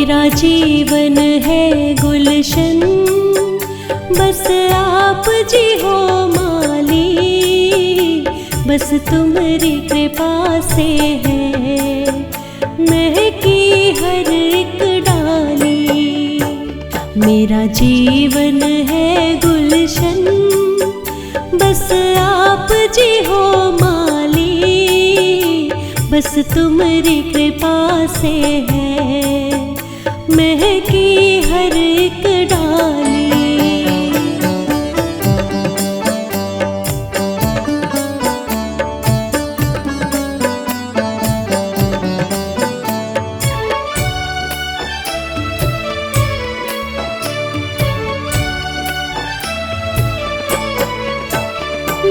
मेरा जीवन है गुलशन, बस आप जी हो माली, बस तुम्हारी कृपा से है महकी हर एक डाली। मेरा जीवन है गुलशन, बस आप जी हो माली, बस तुम्हारी कृपा से है महकी हर एक डाली।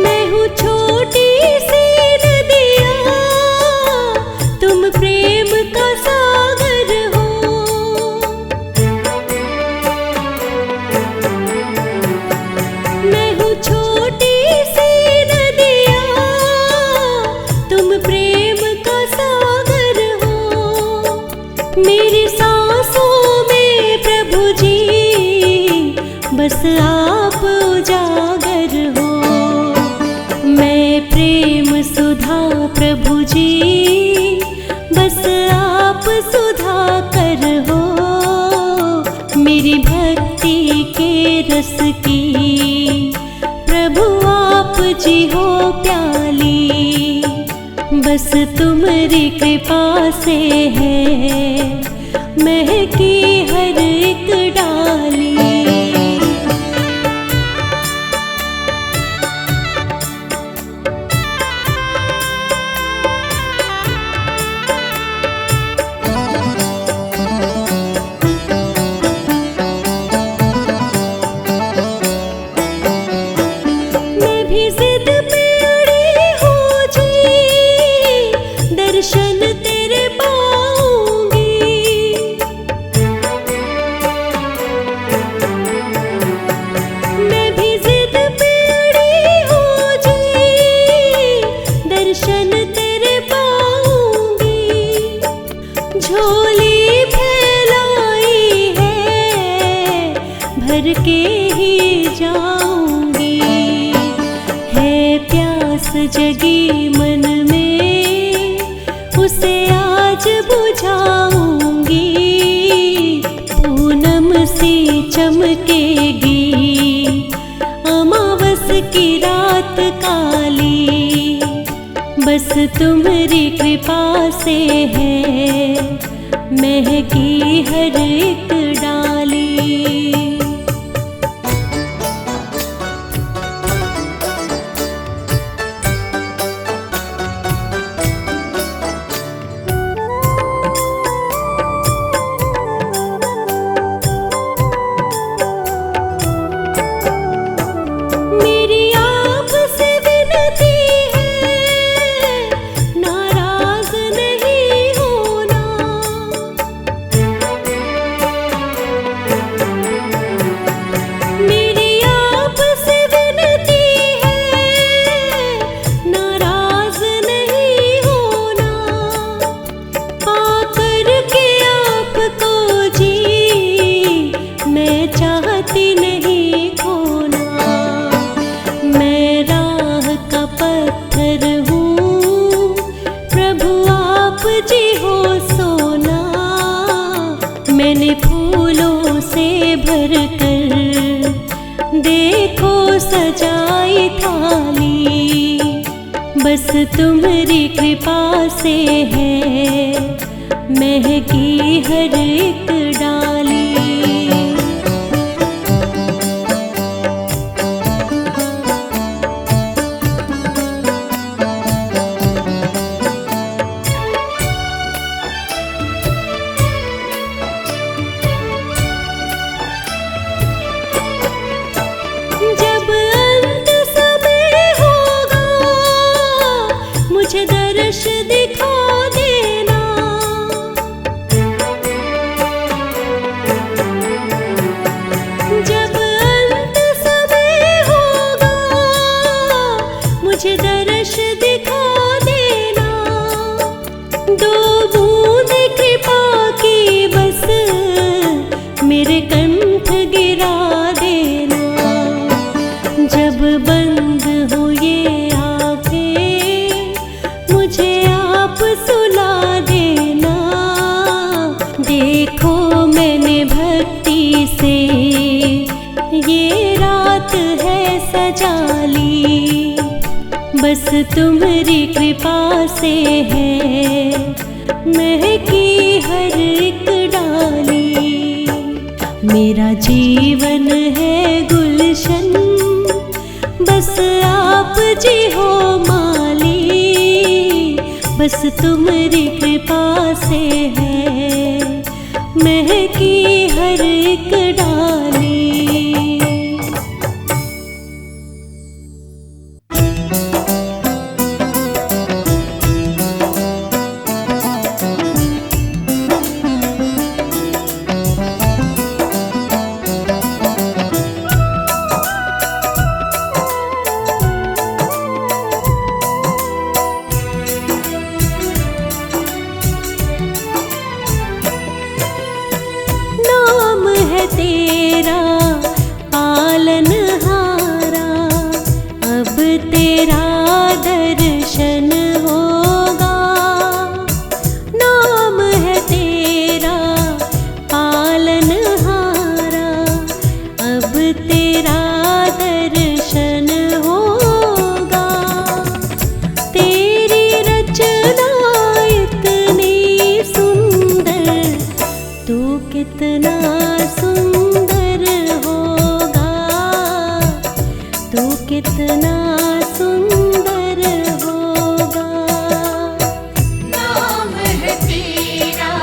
मैं हूँ छोटी सी नदिया, तुम प्रेम का सागर हो। मैं हूँ छोटी सी नदिया, तुम प्रेम का सागर हो। मेरी सांसों में प्रभु जी बस आप उजागर हो। मैं प्रेम सुधा प्रभु जी, बस आप सुधा कर हो। मेरी भक्ति के रस की प्रभु आप जी हो प्याली, बस तुम्हारी कृपा से है महकी हर एक डाली। दर्शन तेरे पाऊंगी, मैं भी जिद पे अड़ी हो जी, दर्शन तेरे पाऊंगी। झोली फैलाई है भर के ही जाऊंगी, है प्यास जगी मन में उसे आज बुझाऊंगी। पूनम सी चमकेगी अमावस की रात काली, बस तुम्हारी कृपा से है महकी हर एक डाली। मैंने फूलों से भरकर देखो सजाई थाली, बस तुम्हारी कृपा से है महकी हर एक डाली। जब अंत समय होगा मुझे दर्श दिखा देना, तुम्हारी कृपा से है महकी हर एक डाली। मेरा जीवन है गुलशन, बस आप जी हो माली। बस तुम्हारी कृपा से है महकी हर एक डाली। तेरा पालनहारा, अब तेरा दर्शन होगा। नाम है तेरा पालनहारा, अब तेरा दर्शन होगा। तेरी रचना इतनी सुंदर, तू कितना सुंदर होगा, तू कितना सुंदर होगा। नाम है तेरा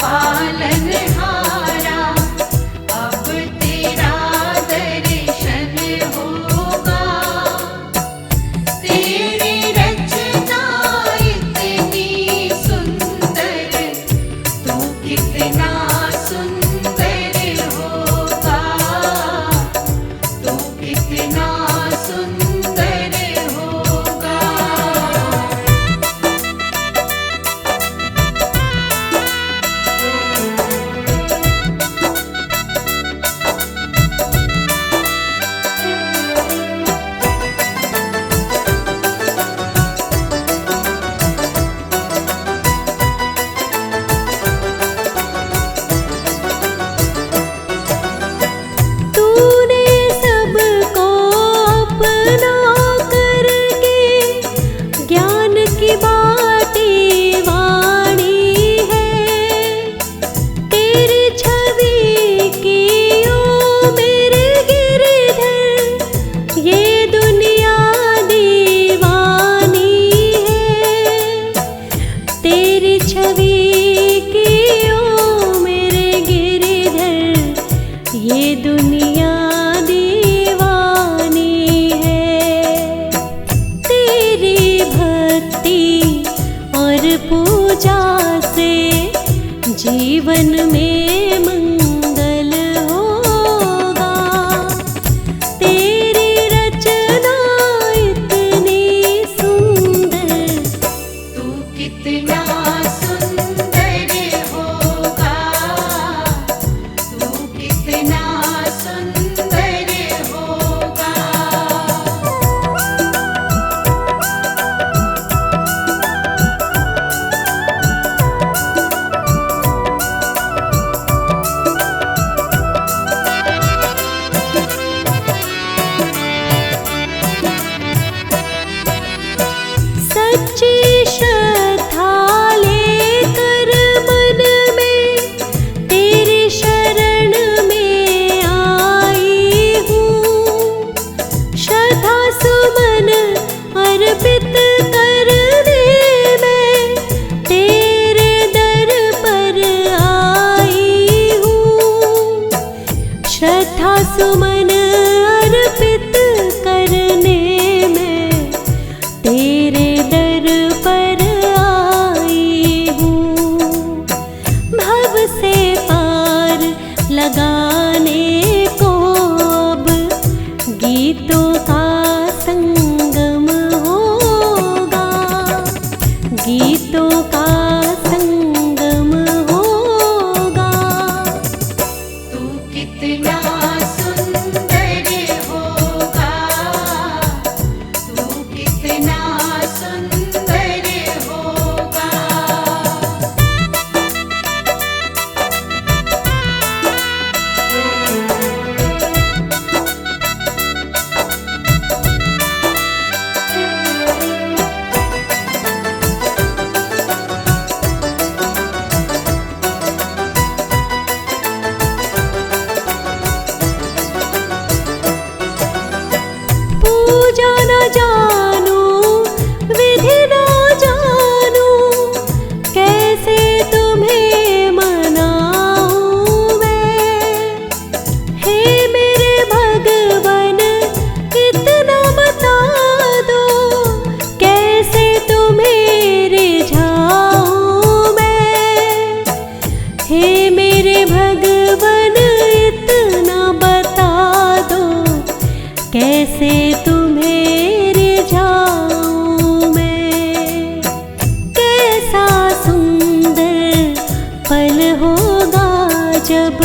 पालनहारा, अब तेरा दर्शन होगा। तेरी रचना इतनी सुंदर, तू कितना सुंदर होगा, तू कितना सुंदर होगा। तूने सबको अपना करके ज्ञान की बाटी वाणी है। तेरी छवि की ओ मेरे गिरधर, ये दुनिया दीवानी है। तेरी छवि की ओ मेरे गिरधर, ये दुनिया दीवानी है। तेरी भक्ति और पूजा से जीवन में मंगल होगा। तेरी रचना इतनी सुंदर, तू कितना सुंदर होगा, तू कितना सुंदर होगा। सच्ची श्रद्धा लेकर मन में तेरी शरण में आई हूँ। श्रद्धा सुमन अर्पित करने में तेरे दर पर आई हूँ। श्रद्धा सुमन अर्पित करने में तेरे दर पर आई हूँ। भव से पार लगाने को अब गीतों का संगम होगा, गीतों का संगम होगा। तू कितना सुंदर होगा जब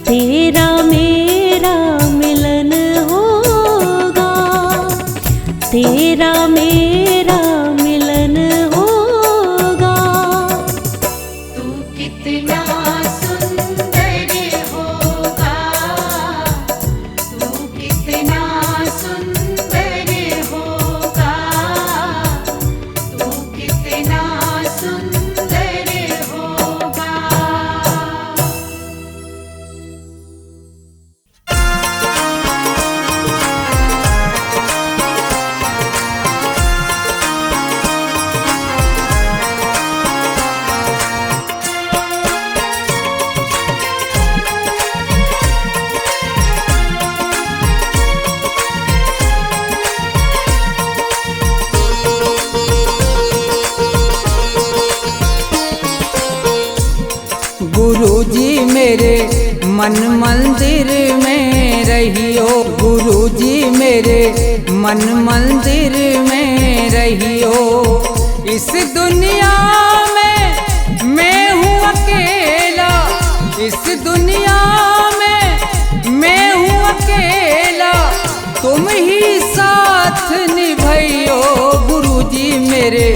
तेरा मेरा मिलन होगा, तेरा मेरा मिलन होगा। तू कितना सुंदर होगा, तू कितना सुंदर होगा, तू कितना सुंदर होगा। गुरुजी मेरे मन मंदिर में रहियो, गुरुजी मेरे मन मंदिर में रहियो। इस दुनिया में मैं हूँ अकेला, इस दुनिया में मैं हूँ अकेला, तुम ही साथ निभाइयो। गुरुजी मेरे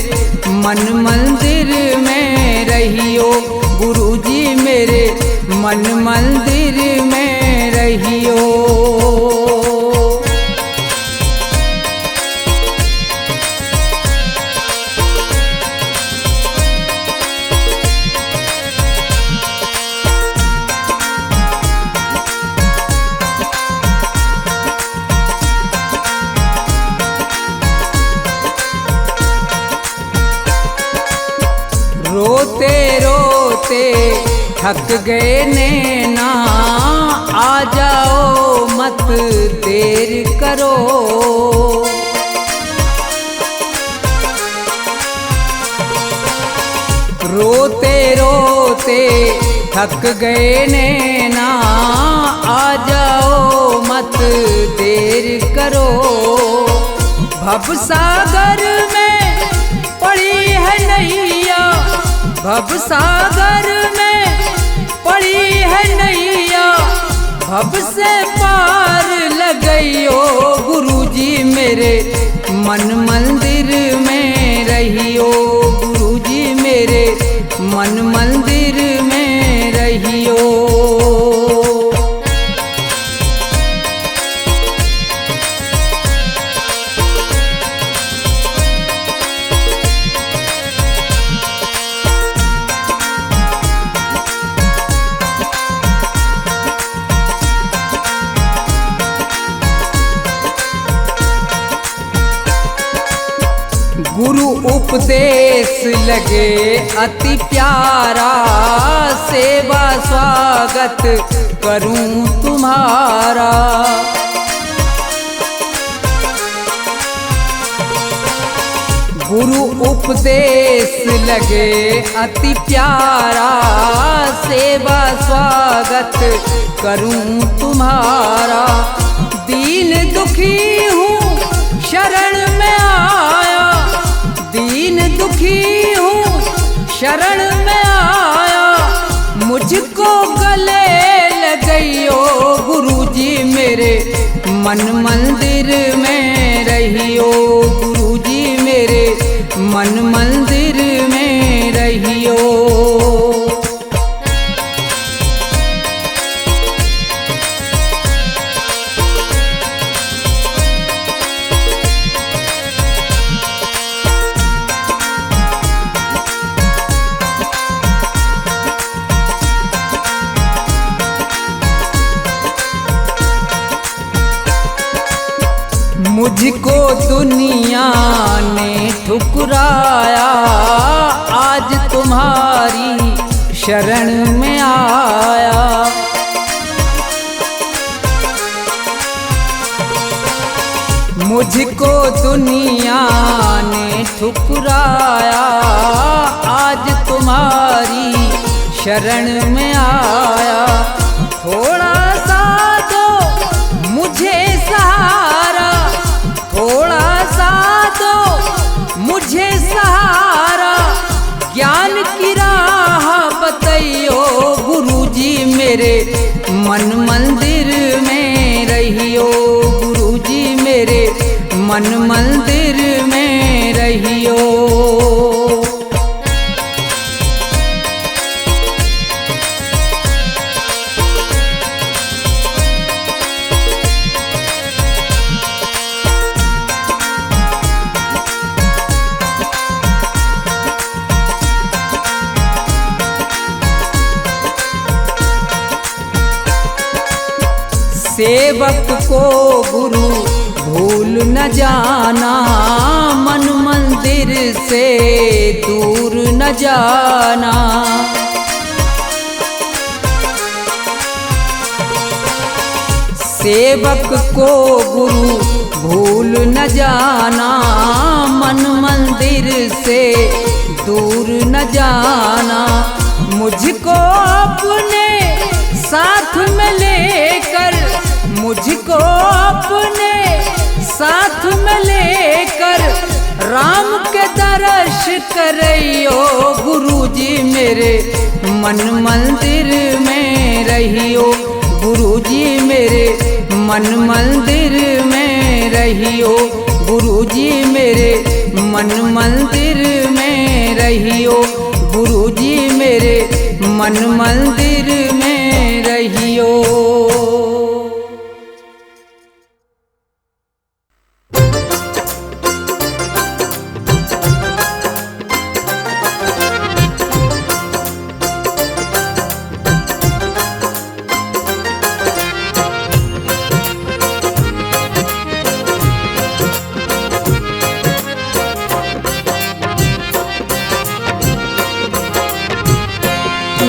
मन मंदिर में रहियो, गुरुजी मेरे मन मंदिर में रहियो। रोते रोते थक गए नैना, आ जाओ मत देर करो। रोते रोते थक गए नैना, आ जाओ मत देर करो। भवसागर में पड़ी है नैया, भवसागर में पड़ी है नैया, भव से पार लगइयो। गुरुजी मेरे मन मंदिर में रहियो, गुरुजी मेरे मन मंदिर में रहियो। गुरु उपदेश लगे अति प्यारा, सेवा स्वागत करूं तुम्हारा। गुरु उपदेश लगे अति प्यारा, सेवा स्वागत करूं तुम्हारा। दीन दुखी हूँ शरण में आया, दीन दुखी हूँ शरण में आया, मुझको गले लगइयो। गुरुजी मेरे मन मंदिर में रहियो, गुरुजी मेरे मन मंदिर में रहियो। मुझको दुनिया ने ठुकराया, आज तुम्हारी शरण में आया। मुझको दुनिया ने ठुकराया, आज तुम्हारी शरण में आया। थोड़ा सा दो मुझे सहारा, थोड़ा सा दो मुझे सहारा, ज्ञान की राह बताइयो। मन मंदिर में रहियो गुरुजी मेरे, मन मंदिर में रहियो। सेवक को गुरु भूल न जाना, मन मंदिर से दूर न जाना। सेवक को गुरु भूल न जाना, मन मंदिर से दूर न जाना। मुझको अपने साथ में लेकर, मुझको अपने साथ में लेकर राम के दर्श करियो गुरुजी मेरे, मन मंदिर में रहियो गुरुजी मेरे, मन मंदिर में रहियो गुरुजी मेरे, मन मंदिर में रहियो गुरुजी मेरे, मन मंदिर में रहियो।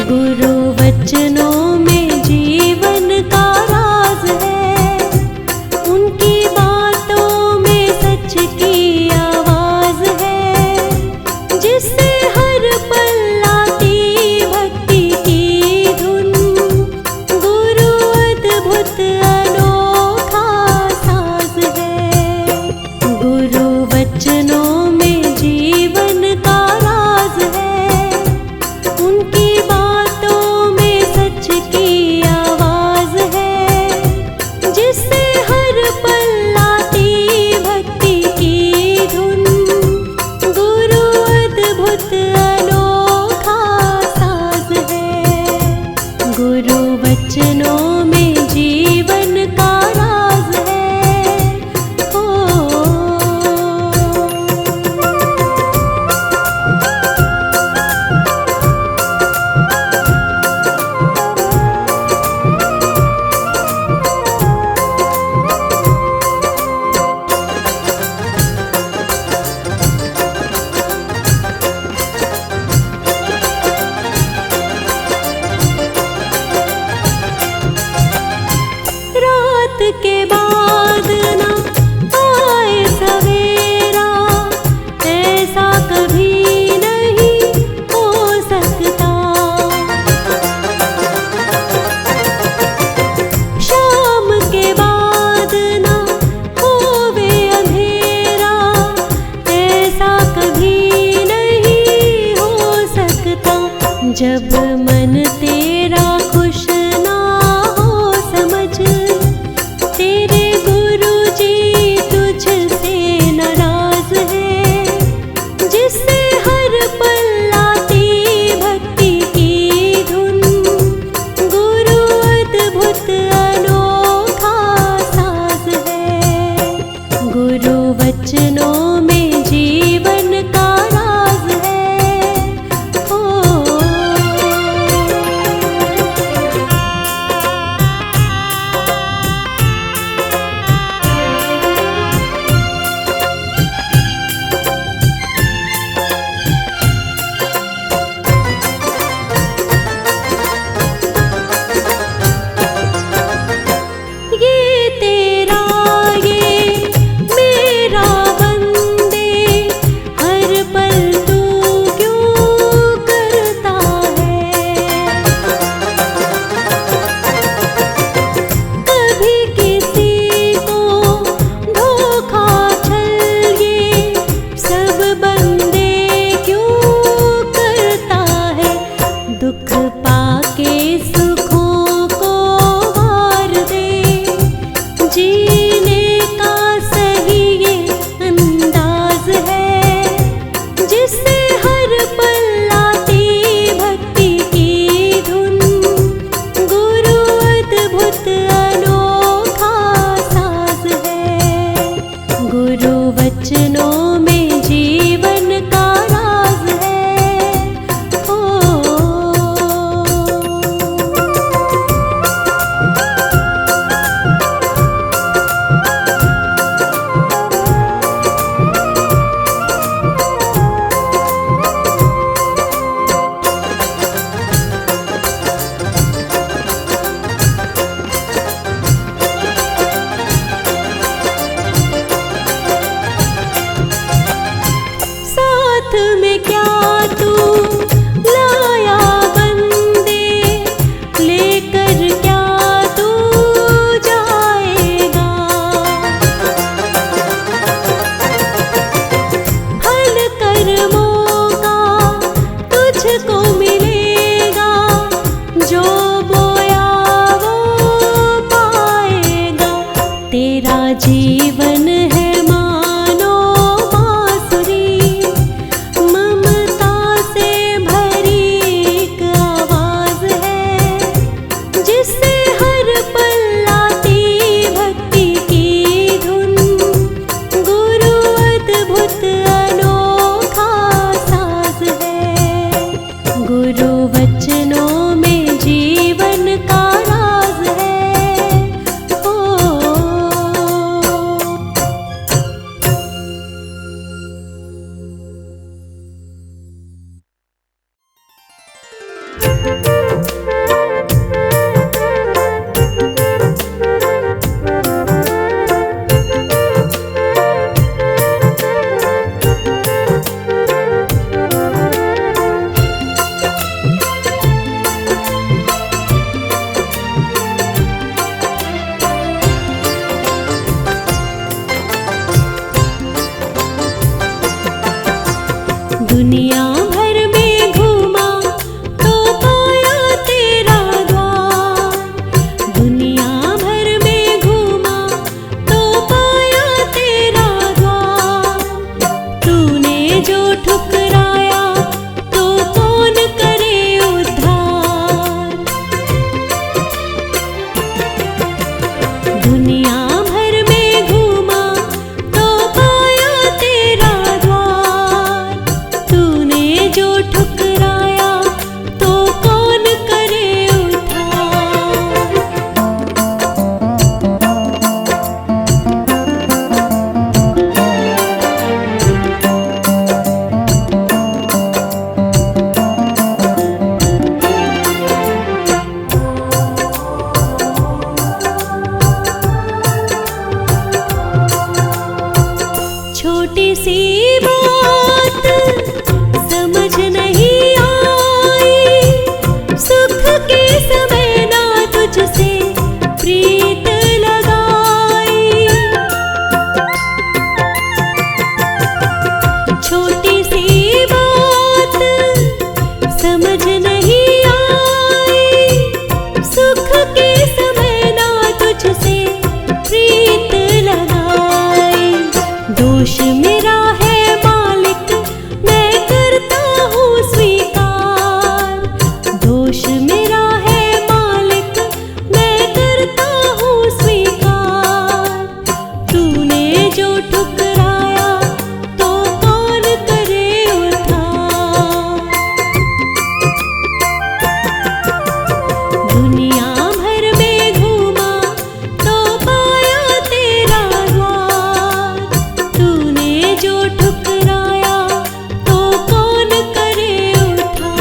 गुरु वचनों में जीवन का राज है, उनकी बातों में सच की आवाज है, जिससे हर पल आती भक्ति की धुन। गुरु अद्भुत अनोखा साज है, गुरु वचनों में जीवन का राज है, उनकी सच की आवाज है, जिससे हर पल आती भक्ति की धुन। गुरु अद्भुत अनोखा साज है, गुरु वचनों में जीवन का राज है। ओ के बाद ना आए सवेरा, ऐसा कभी नहीं हो सकता। शाम के बाद ना होवे अंधेरा, ऐसा कभी नहीं हो सकता। जब मन तेरा खुश ना हो समझ, तेरे गुरुजी तुझसे नाराज है, जिससे हर पल आती भक्ति की धुन। गुरु अद्भुत अनोखा साज है, गुरु वचनों में जीवन का राज है। ओ दुख पाके सुखों को जो वचनों में जीवन का राज है। ओ दुनिया भर में घूमा तो पाया तेरा द्वार। दुनिया भर में घूमा तो पाया तेरा द्वार। तूने जो ठुकराया तो कौन करे उद्धार। दुनिया भर में घूमा तो पाया तेरा द्वार। तूने जो ठुकराया तो कौन करे उद्धार। छोटी सी बात समझ नहीं आई। सुख के समय ना तुझसे प्रीत लगाई। छोटी सी बात समझ नहीं आई। सुख के समय ना तुझसे प्रीत लगाई। दोष मेरा है मालिक, मैं करता हूँ स्वीकार। दोष मेरा है मालिक, मैं करता हूँ स्वीकार। तूने जो ठुकराया तो कौन करे उद्धार। दुनिया भर में घूमा तो पाया तेरा द्वार। तूने जो ठुकराया तो कौन करे उद्धार।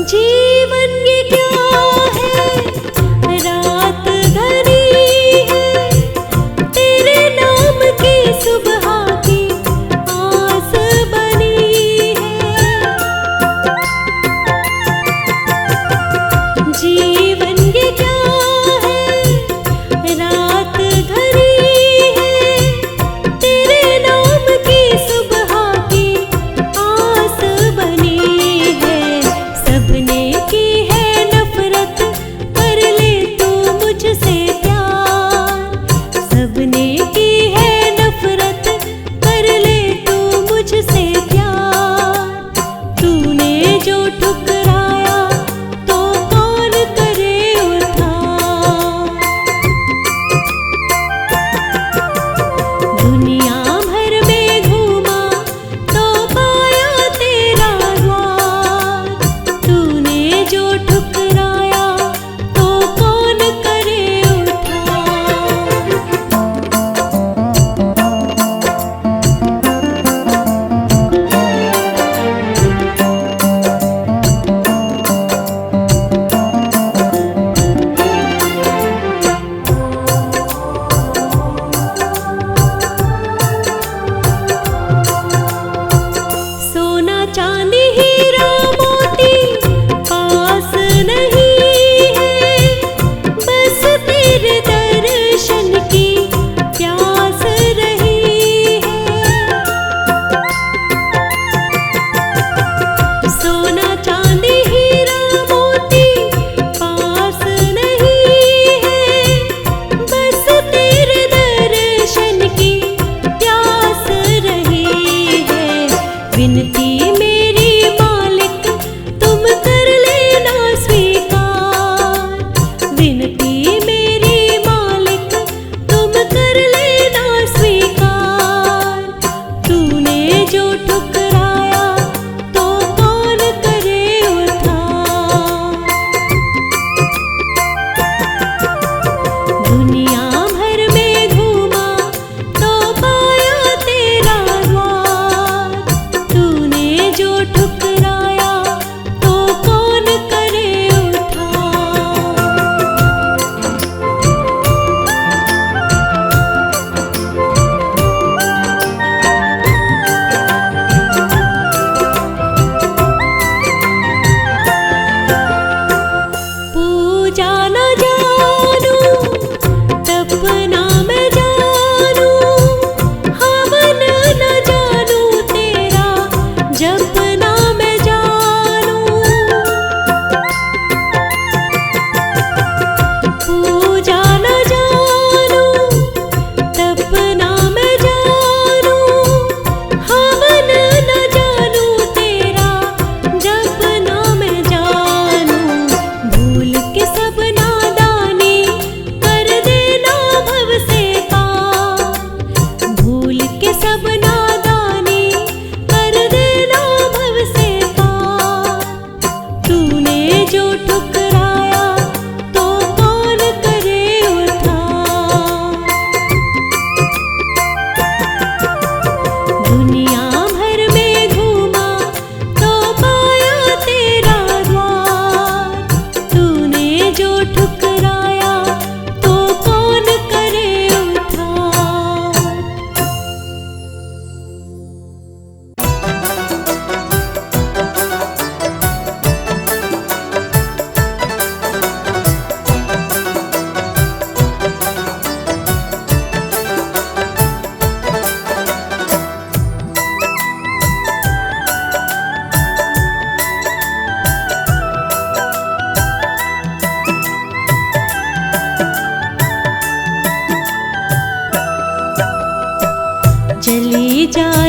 जीवन ये क्या है, रात घनी है। तेरे नाम की सुबह की आस बनी है। जीवन ये क्या है, रात घनी है। तेरे नाम की सुबह की आस बनी है। सबने की है नफरत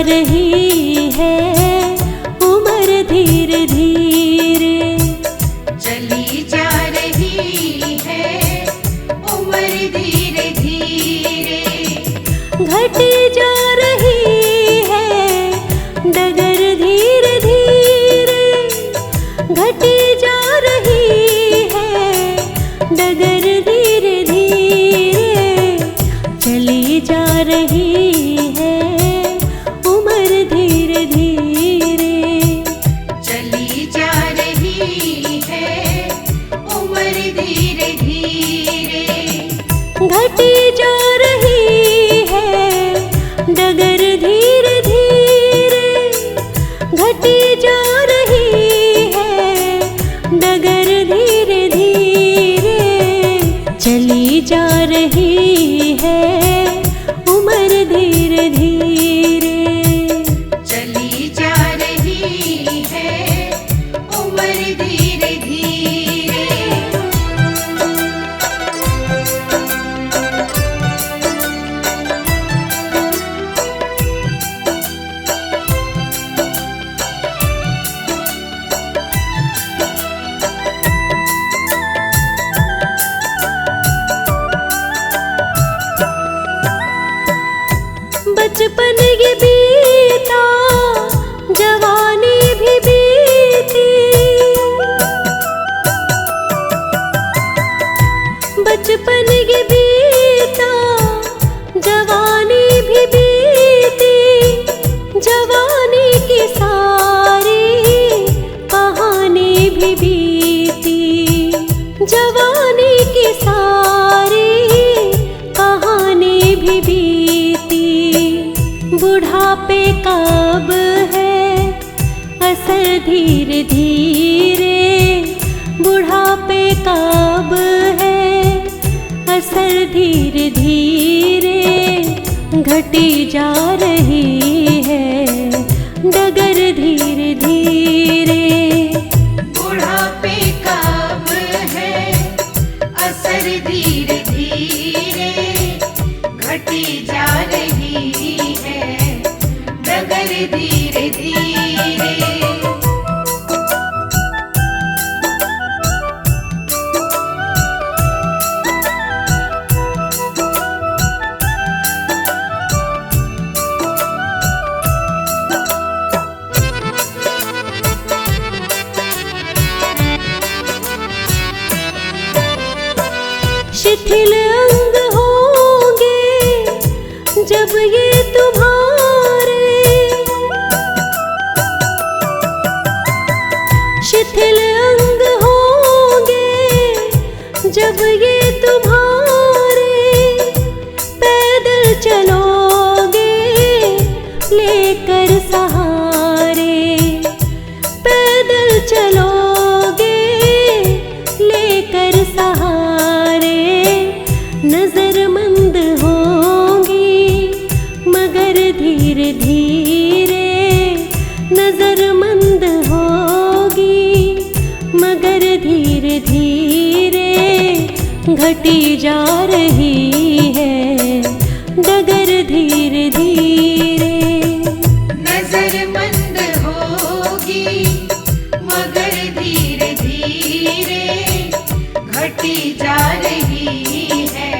रही है उम्र धीरे धीरे। चली जा रही है उम्र धीरे धीरे। घटी जा रही है डगर धीरे धीरे। घटी जा रही है डगर धीरे धीरे। चली जा रही है उम्र धीरे धीरे। चली जा रही है उम्र धीरे धीरे। घटी जा रही है डगर धीरे धीरे। घटी जा रही है डगर धीरे धीरे। चली जा रही है उम्र धीरे धीरे। चली जा रही है उम्र धीरे धीरे। बचपन ये बीता जवानी भी बीती। बचपन ये बीता जवानी भी बीती। जवानी की सारी कहानी भी बीती। जवानी की सारी कहानी भी बीती। बुढ़ापे कब है असर धीरे धीरे। बुढ़ापे कब है असर धीरे धीरे। घटी जा रही है डगर धीरे धीरे। बुढ़ापे कब है असर धीरे धीरे। घटी जा रही है डगर धीरे धीरे। शिथिल अंग होंगे जब ये तुम्हारे। शिथिल अंग होंगे जब ये तुम्हारे। पैदल चलोगे लेकर सहारे। पैदल चलोगे लेकर सहारे। नजरमंद होंगी मगर धीरे धीरे। नजरमंद होगी मगर धीरे धीरे। घटी जा रही है डगर धीरे धीरे। नजरमंद होगी मगर धीरे धीरे। घटी जा रही है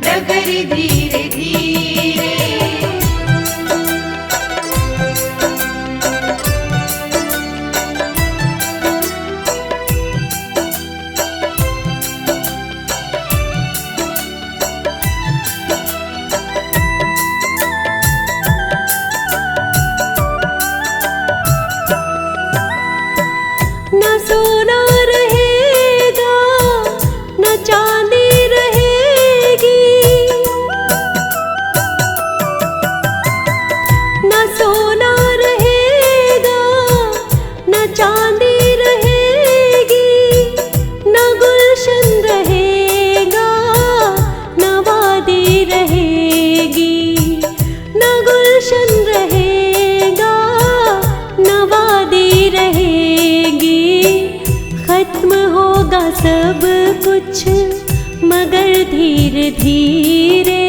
डगर धीरे धीरे। न सोना रहेगा न चांदी रहेगी। न सोना रहेगा न चांदी रहेगी। न गुलशन रहेगा न वादी रहेगी। न गुलशन रहेगा न वादी रहेगी। खत्म होगा सब कुछ मगर धीरे धीरे।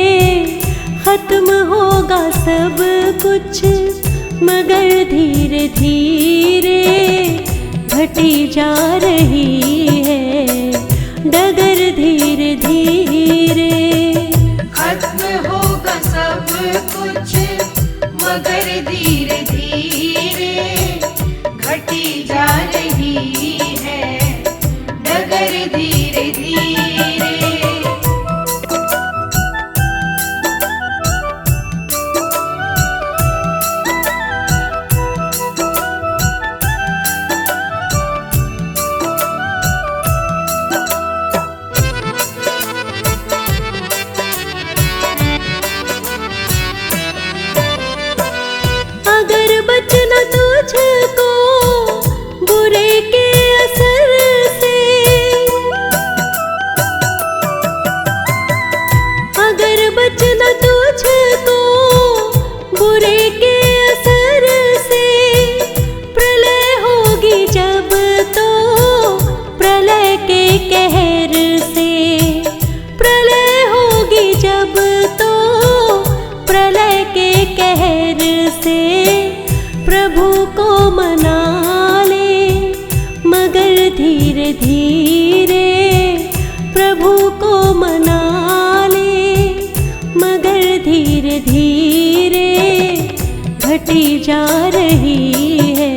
खत्म होगा सब कुछ मगर धीरे धीरे घटी जा रही है डगर धीरे धीरे। खत्म होगा सब कुछ मगर धीरे धीरे घटी जा रही है डगर धीरे धीरे। अगर बचना तुझको बुरे के असर से, अगर बचना तुझको बुरे के असर से, प्रलय होगी जब तो प्रलय के कहर से, प्रलय होगी जब तो प्रलय के कहर से। प्रभु को मना ले मगर धीरे धीरे, प्रभु को मना ले मगर धीरे धीरे घटी जा रही है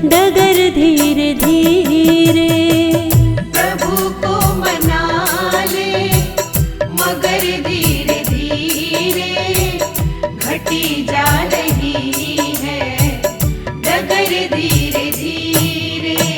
डगर धीरे धीरे। प्रभु को मना ले मगर धीरे धीरे घटी जा रही है डगर धीरे धीरे।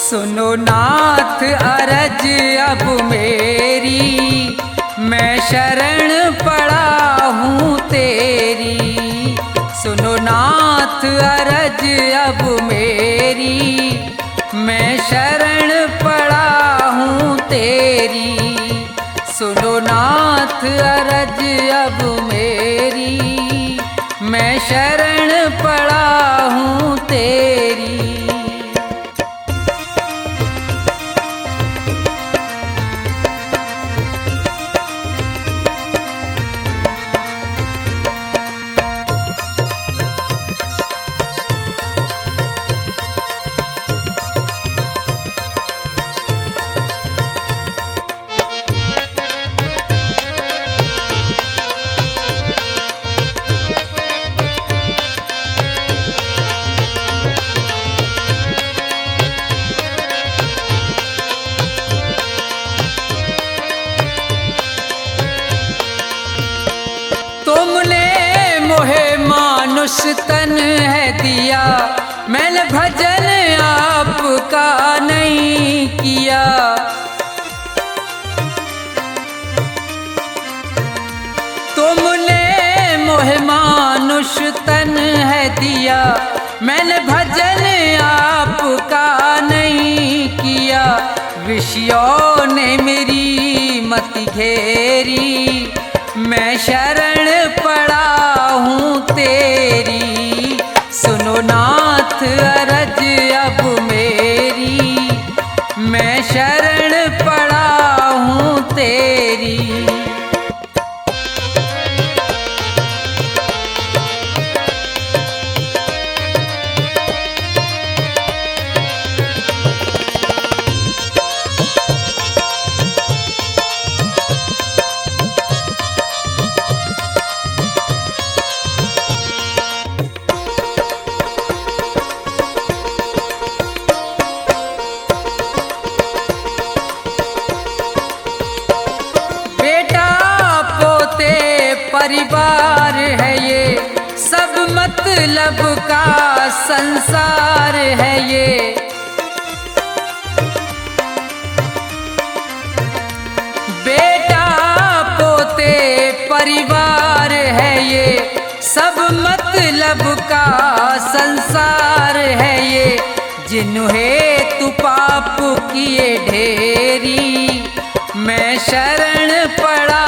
सुनो नाथ अरज अब मेरी, मैं शरण पड़ा हूँ तेरी। सुनो नाथ अरज अब मेरी, मैं शरण पड़ा हूँ तेरी। सुनो नाथ अरज अब मेरी, मैं शरण पड़ा हूँ तेरी। मानुष तन है दिया, मैंने भजन आपका नहीं किया। तुमने मोहे मानुष तन है दिया, मैंने भजन आपका नहीं किया। विषयों ने मेरी मति घेरी, मैं शरण पड़ा हूँ तेरी। सुनो नाथ अरज अब मेरी, मैं शरण पड़ा हूँ तेरी। परिवार है ये, सब मतलब का संसार है ये। बेटा पोते परिवार है ये, सब मतलब का संसार है ये, जिन्हें तू पाप किए ढेरी, मैं शरण पड़ा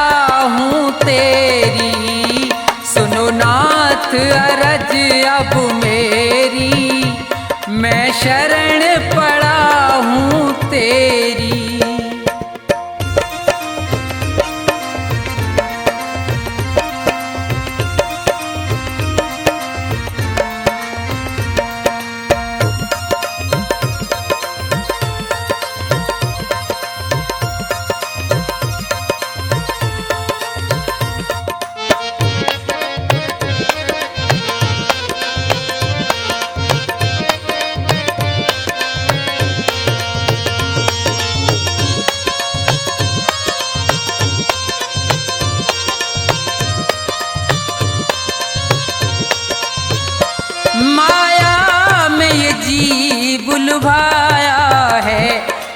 हूँ तेरी। सुनो नाथ अरज अब मेरी, मैं शरण पड़ा हूँ तेरी। माया में ये जी बुलवाया है,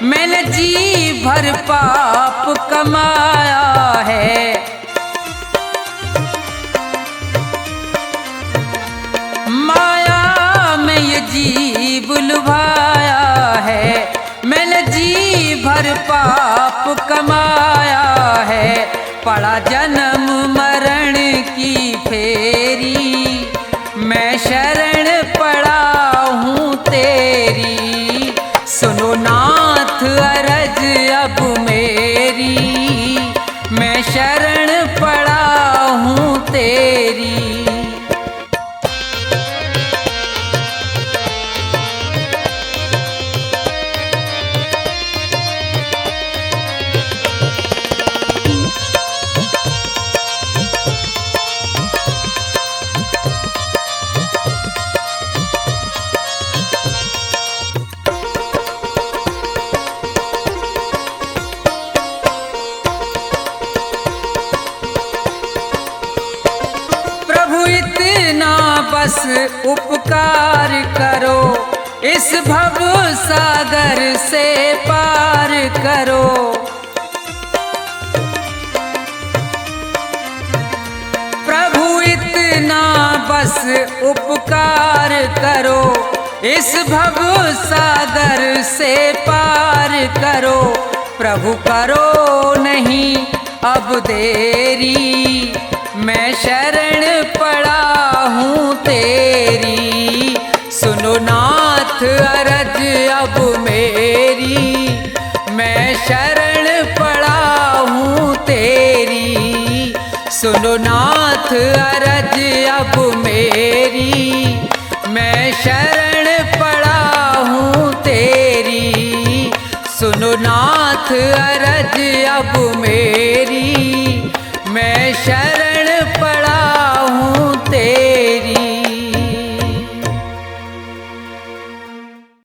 मैंने जी भर पाप कमाया है। माया में ये जी बुलवाया है, मैंने जी भर पाप कमाया है। पड़ा जन्म मरण की फेरी, मैं शरण पड़ा हूँ तेरी। सुनो नाथ अरज अब मेरी, मैं शरण पड़ा हूँ तेरी। बस उपकार करो, इस भव सागर से पार करो। प्रभु इतना बस उपकार करो, इस भव सागर से पार करो। प्रभु करो नहीं अब देरी, मैं शरण पड़ा हूँ तेरी। सुनो नाथ अरज अब मेरी, मैं शरण पड़ा हूँ तेरी। सुनो नाथ अरज अब मेरी, मैं शरण पड़ा हूँ तेरी। सुनो नाथ अरज अब मेरी, मैं शरण